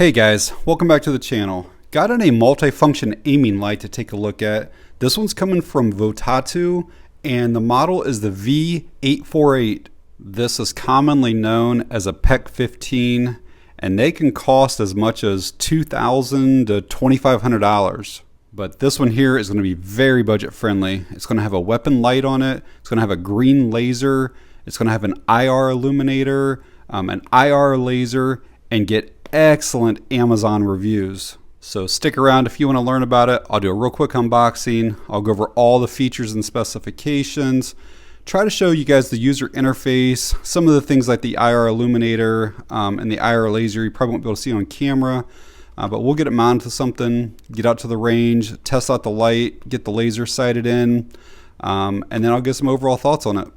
Hey guys, welcome back to the channel. Got in a multifunction aiming light to take a look at. This one's coming from Votatu and the model is the V848. This is commonly known as a PEQ-15 and they can cost as much as $2,000 to $2,500. But this one here is going to be very budget friendly. It's going to have a weapon light on it. It's going to have a green laser. It's going to have an IR illuminator, an IR laser, and get excellent Amazon reviews. So stick around if you want to learn about it. I'll do a real quick unboxing. I'll go over all the features and specifications. Try to show you guys the user interface, some of the things like the IR illuminator and the IR laser you probably won't be able to see on camera. But we'll get it mounted to something, get out to the range, test out the light, get the laser sighted in, and then I'll get some overall thoughts on it.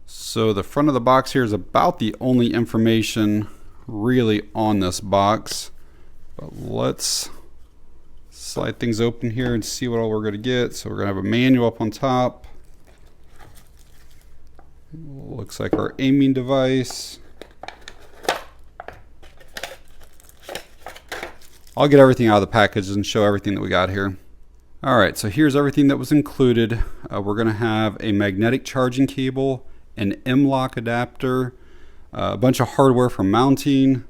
So the front of the box here is about the only information really on this box. But let's slide things open here and see what all we're going to get. So we're going to have a manual up on top. Looks like our aiming device. I'll get everything out of the package and show everything that we got here. Alright, so here's everything that was included. We're going to have a magnetic charging cable, an Mlok adapter, a bunch of hardware for mounting,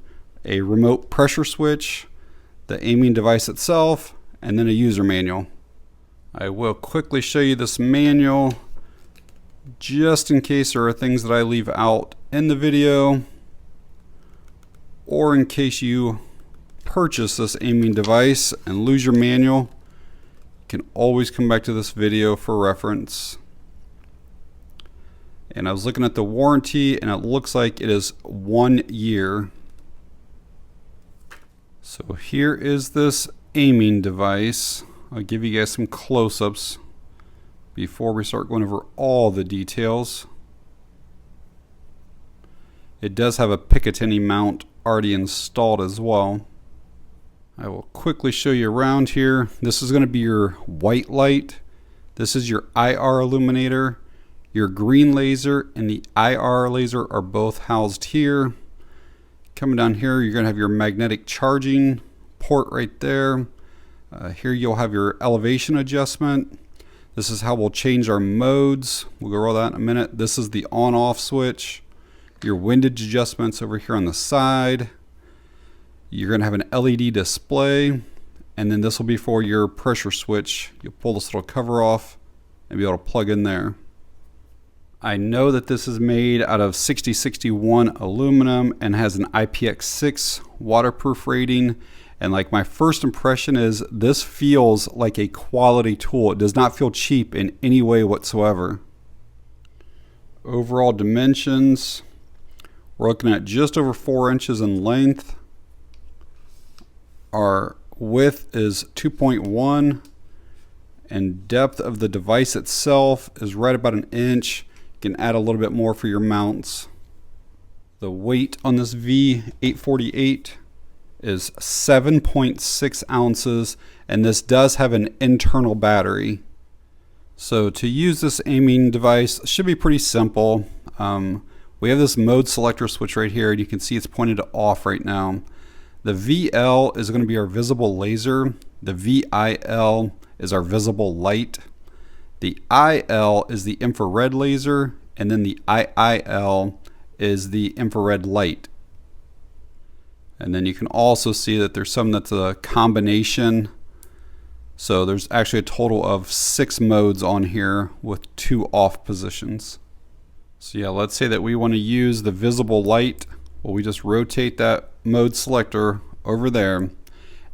a remote pressure switch, the aiming device itself, and then a user manual. I will quickly show you this manual just in case there are things that I leave out in the video, or in case you purchase this aiming device and lose your manual. You can always come back to this video for reference. And I was looking at the warranty and it looks like it is 1 year. So here is this aiming device. I'll give you guys some close-ups before we start going over all the details. It does have a Picatinny mount already installed as well. I will quickly show you around here. This is going to be your white light. This is your IR illuminator. Your green laser and the IR laser are both housed here. Coming down here, you're going to have your magnetic charging port right there. Here you'll have your elevation adjustment. This is how we'll change our modes. We'll go over that in a minute. This is the on-off switch. Your windage adjustments over here on the side. You're going to have an LED display. And then this will be for your pressure switch. You'll pull this little cover off and be able to plug in there. I know that this is made out of 6061 aluminum and has an IPX6 waterproof rating. And like my first impression is this feels like a quality tool. It does not feel cheap in any way whatsoever. Overall dimensions, we're looking at just over 4 inches in length. Our width is 2.1 and depth of the device itself is right about 1 inch. You can add a little bit more for your mounts. The weight on this V848 is 7.6 ounces and this does have an internal battery. So to use this aiming device should be pretty simple. We have this mode selector switch right here and you can see it's pointed to off right now. The VL is going to be our visible laser. The VIL is our visible light. The IL is the infrared laser, and then the IIL is the infrared light. And then you can also see that there's some that's a combination. So there's actually a total of 6 modes on here with 2 off positions. So yeah, let's say that we want to use the visible light. Well, we just rotate that mode selector over there,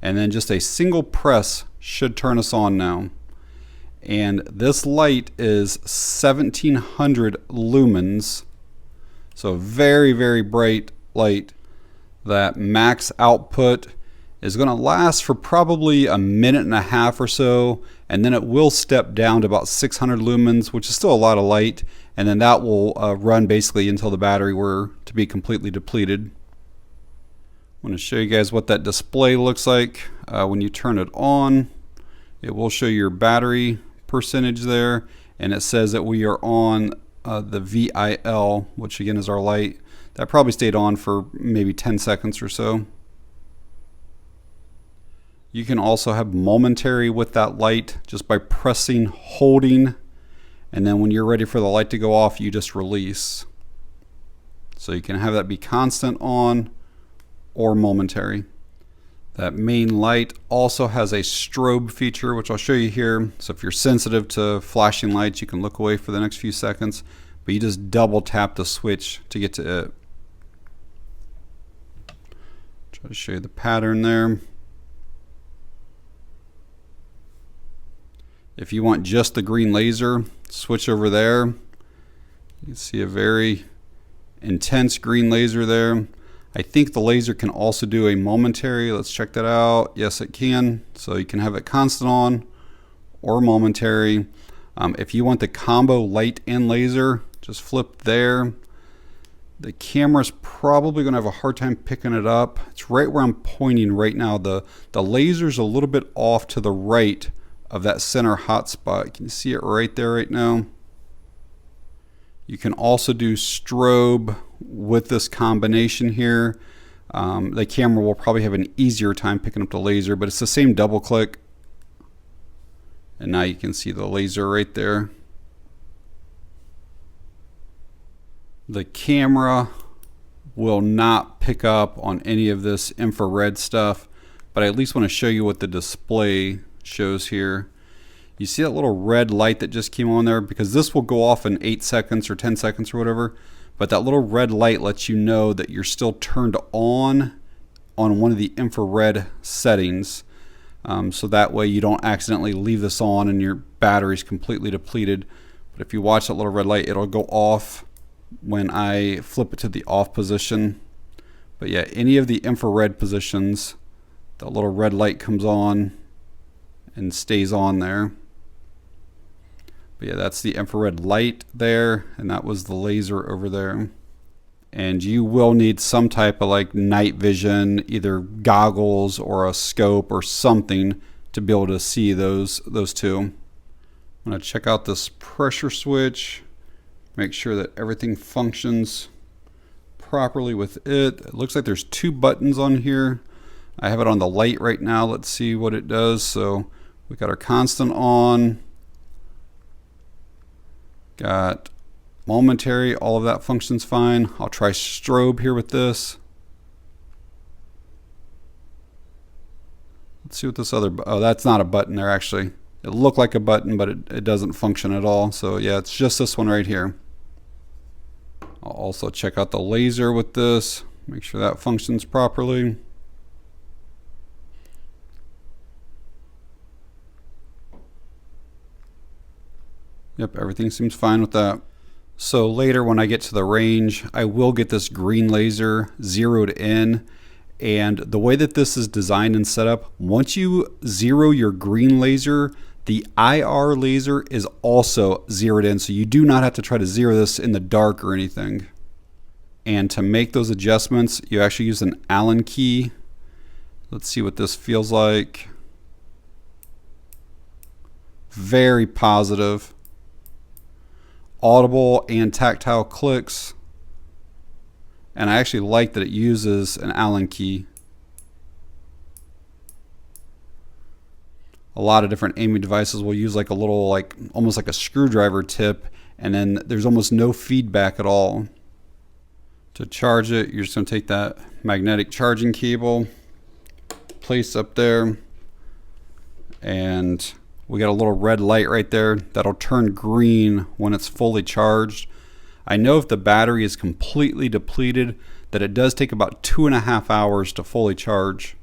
and then just a single press should turn us on now. And this light is 1700 lumens, so very, very bright light. That max output is going to last for probably 1.5 minutes or so, and then it will step down to about 600 lumens, which is still a lot of light, and then that will run basically until the battery were to be completely depleted. I want to show you guys what that display looks like when you turn it on. It will show your battery percentage there, and it says that we are on the VIL, which again is our light. That probably stayed on for maybe 10 seconds or so. You can also have momentary with that light just by pressing, holding, and then when you're ready for the light to go off, you just release. So you can have that be constant on or momentary. That main light also has a strobe feature, which I'll show you here. So if you're sensitive to flashing lights, you can look away for the next few seconds, but you just double tap the switch to get to it. Try to show you the pattern there. If you want just the green laser, switch over there. You can see a very intense green laser there. I think the laser can also do a momentary. Let's check that out. Yes, it can. So you can have it constant on or momentary. If you want the combo light and laser, just flip there. The camera's probably going to have a hard time picking it up. It's right where I'm pointing right now. The laser's a little bit off to the right of that center hotspot. Can you see it right there right now? You can also do strobe with this combination here. The camera will probably have an easier time picking up the laser, but it's the same double click. And now you can see the laser right there. The camera will not pick up on any of this infrared stuff, but I at least want to show you what the display shows here. You see that little red light that just came on there? Because this will go off in 8 seconds or 10 seconds or whatever, but that little red light lets you know that you're still turned on one of the infrared settings. So that way you don't accidentally leave this on and your battery's completely depleted. But if you watch that little red light, it'll go off when I flip it to the off position. But yeah, any of the infrared positions, the little red light comes on and stays on there. But yeah, that's the infrared light there, and that was the laser over there. And you will need some type of like night vision, either goggles or a scope or something to be able to see those two. I'm going to check out this pressure switch, make sure that everything functions properly with it. It looks like there's 2 buttons on here. I have it on the light right now. Let's see what it does. So we got our constant on, got momentary, all of that functions fine. I'll try strobe here with this. Let's see what this other, oh, that's not a button there actually. It looked like a button, but it doesn't function at all. So yeah, it's just this one right here. I'll also check out the laser with this, make sure that functions properly. Yep, everything seems fine with that. So later when I get to the range, I will get this green laser zeroed in. And the way that this is designed and set up, once you zero your green laser, the IR laser is also zeroed in. So you do not have to try to zero this in the dark or anything. And to make those adjustments, you actually use an Allen key. Let's see what this feels like. Very positive. Audible and tactile clicks. And I actually like that it uses an Allen key. A lot of different aiming devices will use like a little, like almost like a screwdriver tip, and then there's almost no feedback at all. To charge it, you're just going to take that magnetic charging cable, place up there, and we got a little red light right there that'll turn green when it's fully charged. I know if the battery is completely depleted that it does take about 2.5 hours to fully charge.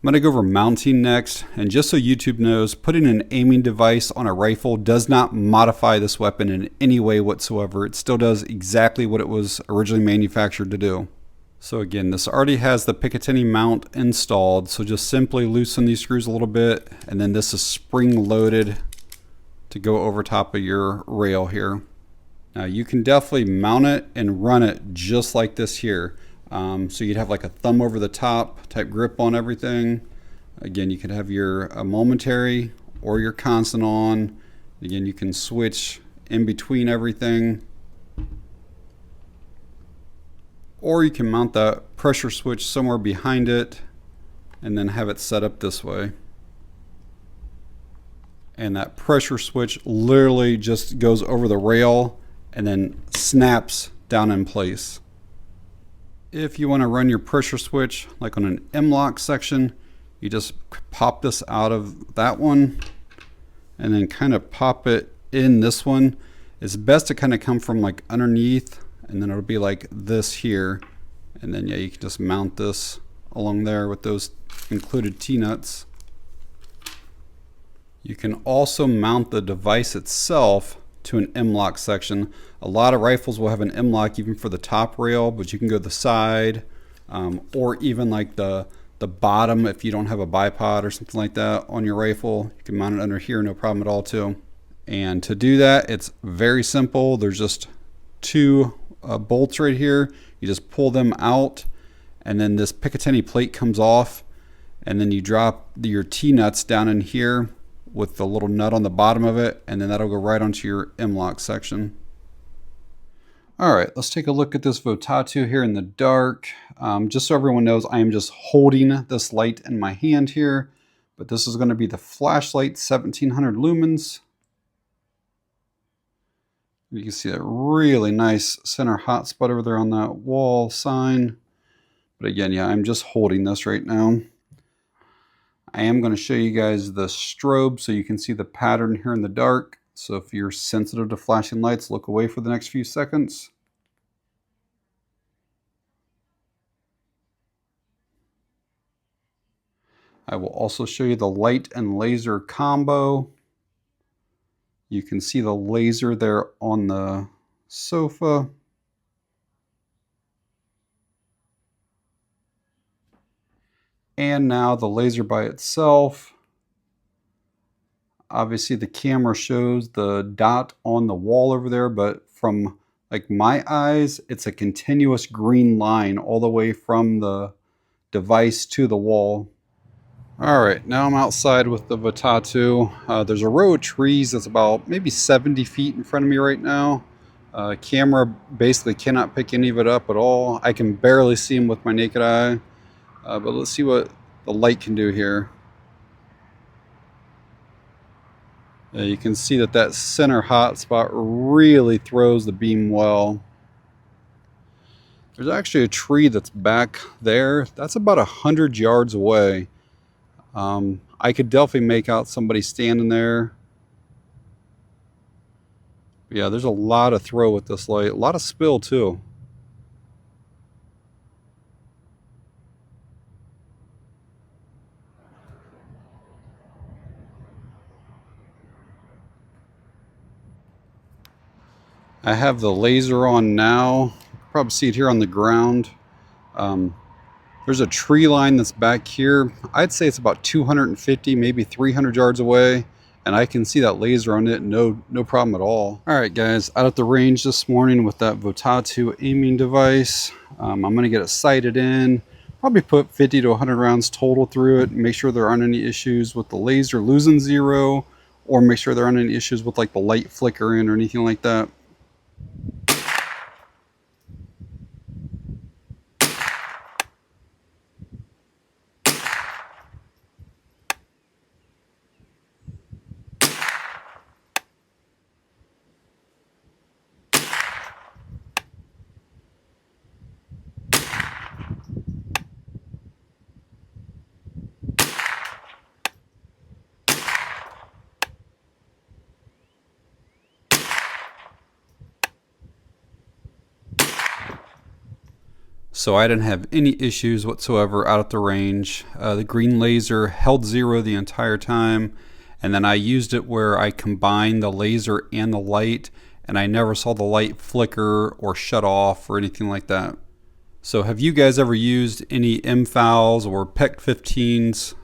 I'm going to go over mounting next, and just so YouTube knows, putting an aiming device on a rifle does not modify this weapon in any way whatsoever. It still does exactly what it was originally manufactured to do. So again, this already has the Picatinny mount installed, so just simply loosen these screws a little bit, and then this is spring loaded to go over top of your rail here. Now you can definitely mount it and run it just like this here. So you'd have like a thumb over the top type grip on everything. Again, you could have your momentary or your constant on. Again, you can switch in between everything. Or you can mount that pressure switch somewhere behind it and then have it set up this way. And that pressure switch literally just goes over the rail and then snaps down in place. If you want to run your pressure switch like on an Mlok section, you just pop this out of that one and then kind of pop it in this one. It's best to kind of come from like underneath, and then it'll be like this here. And then yeah, you can just mount this along there with those included T-nuts. You can also mount the device itself to an Mlok section. A lot of rifles will have an Mlok even for the top rail, but you can go the side or even like the bottom if you don't have a bipod or something like that on your rifle. You can mount it under here, no problem at all too. And to do that, it's very simple. There's just two bolts right here. You just pull them out, and then this Picatinny plate comes off, and then you drop your T-nuts down in here with the little nut on the bottom of it, and then that'll go right onto your Mlok section. All right, let's take a look at this Votatu here in the dark. Just so everyone knows, I am just holding this light in my hand here, but this is gonna be the flashlight, 1700 lumens. You can see that really nice center hotspot over there on that wall sign. But again, yeah, I'm just holding this right now. I am going to show you guys the strobe so you can see the pattern here in the dark. So if you're sensitive to flashing lights, look away for the next few seconds. I will also show you the light and laser combo. You can see the laser there on the sofa. And now the laser by itself. Obviously the camera shows the dot on the wall over there, but from like my eyes, it's a continuous green line all the way from the device to the wall. All right, now I'm outside with the Votatu. There's a row of trees that's about maybe 70 feet in front of me right now. Camera basically cannot pick any of it up at all. I can barely see them with my naked eye. But let's see what the light can do here. You can see that that center hotspot really throws the beam well. There's actually a tree that's back there. That's about 100 yards away. I could definitely make out somebody standing there. But yeah, there's a lot of throw with this light. A lot of spill too. I have the laser on now. Probably see it here on the ground. There's a tree line that's back here. I'd say it's about 250, maybe 300 yards away, and I can see that laser on it, no problem at all. All right, guys, out at the range this morning with that Votatu aiming device. I'm gonna get it sighted in. Probably put 50 to 100 rounds total through it. Make sure there aren't any issues with the laser losing zero, or make sure there aren't any issues with like the light flickering or anything like that. So I didn't have any issues whatsoever out at the range. The green laser held zero the entire time, and then I used it where I combined the laser and the light, and I never saw the light flicker or shut off or anything like that. So have you guys ever used any MFALs or PEQ-15s?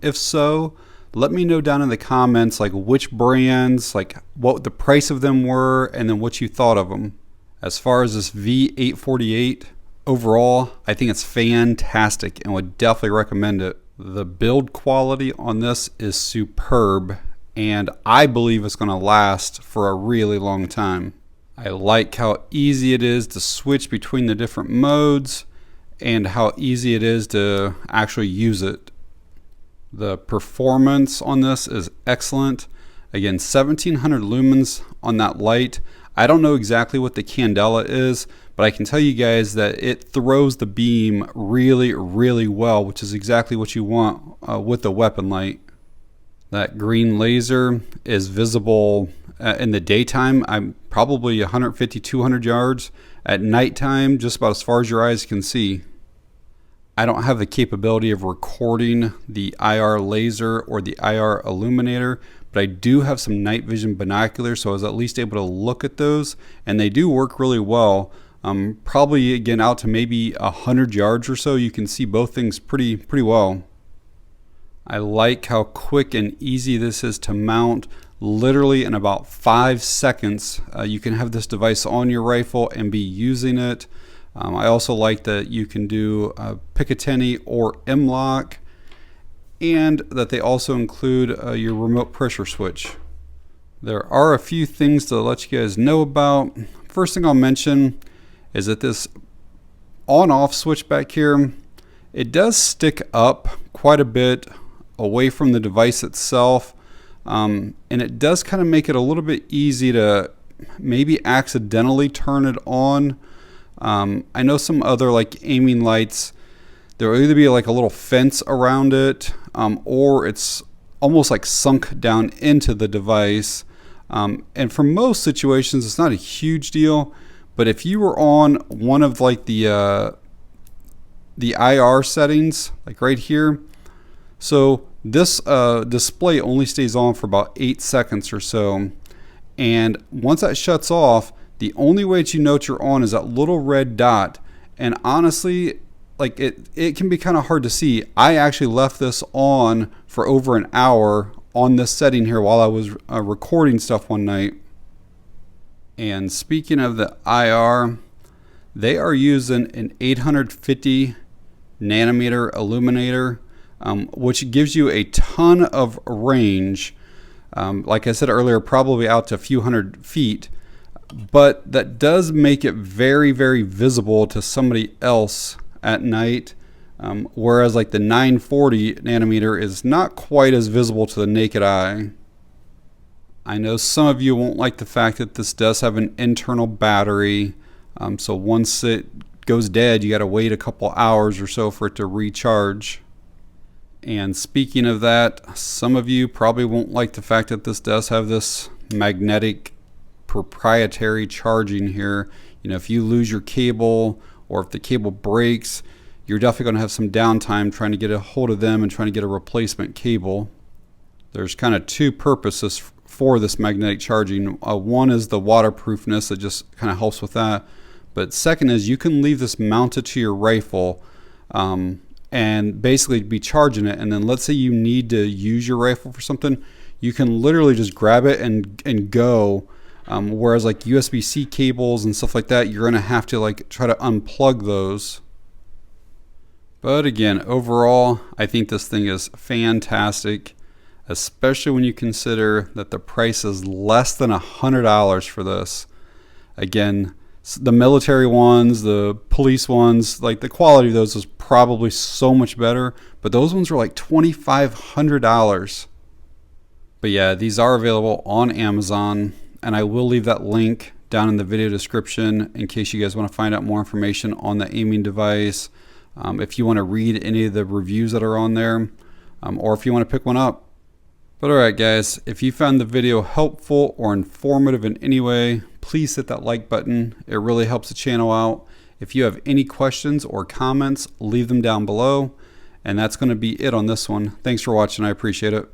If so, let me know down in the comments like which brands, like what the price of them were, and then what you thought of them. As far as this V848, overall, I think it's fantastic and would definitely recommend it. The build quality on this is superb, and I believe it's going to last for a really long time. I like how easy it is to switch between the different modes and how easy it is to actually use it. The performance on this is excellent. Again, 1700 lumens on that light. I don't know exactly what the candela is, but I can tell you guys that it throws the beam really, really well, which is exactly what you want with the weapon light. That green laser is visible in the daytime. I'm probably 150, 200 yards. At nighttime, just about as far as your eyes can see. I don't have the capability of recording the IR laser or the IR Illuminator, but I do have some night vision binoculars, so I was at least able to look at those, and they do work really well. Probably again out to maybe 100 yards or so, you can see both things pretty well. I like how quick and easy this is to mount. Literally in about 5 seconds, you can have this device on your rifle and be using it. I also like that you can do Picatinny or Mlok, and that they also include your remote pressure switch. There are a few things to let you guys know about. First thing I'll mention is that this on-off switch back here, it does stick up quite a bit away from the device itself. And it does kind of make it a little bit easy to maybe accidentally turn it on. I know some other like aiming lights, there will either be like a little fence around it, or it's almost like sunk down into the device. And for most situations, it's not a huge deal. But if you were on one of like the IR settings, like right here, so this display only stays on for about 8 seconds or so, and once that shuts off, the only way that you know you're on is that little red dot. And honestly, like it can be kind of hard to see. I actually left this on for over an hour on this setting here while I was recording stuff one night. And speaking of the IR, they are using an 850 nanometer illuminator, which gives you a ton of range. Like I said earlier, probably out to a few hundred feet, but that does make it very, very visible to somebody else at night. Whereas like the 940 nanometer is not quite as visible to the naked eye. I know some of you won't like the fact that this does have an internal battery. So once it goes dead, you got to wait a couple hours or so for it to recharge. And speaking of that, some of you probably won't like the fact that this does have this magnetic proprietary charging here. You know, if you lose your cable or if the cable breaks, you're definitely going to have some downtime trying to get a hold of them and trying to get a replacement cable. There's kind of two purposes for this magnetic charging. One is the waterproofness, that just kind of helps with that. But second is you can leave this mounted to your rifle and basically be charging it, and then let's say you need to use your rifle for something, you can literally just grab it and go. Whereas like USB-C cables and stuff like that, you're gonna have to like try to unplug those. But again, overall, I think this thing is fantastic, especially when you consider that the price is less than $100 for this. Again, the military ones, the police ones, like the quality of those is probably so much better, but those ones are like $2,500. But yeah, these are available on Amazon, and I will leave that link down in the video description in case you guys want to find out more information on the aiming device. If you want to read any of the reviews that are on there, or if you want to pick one up. But alright guys, if you found the video helpful or informative in any way, please hit that like button. It really helps the channel out. If you have any questions or comments, leave them down below. And that's going to be it on this one. Thanks for watching. I appreciate it.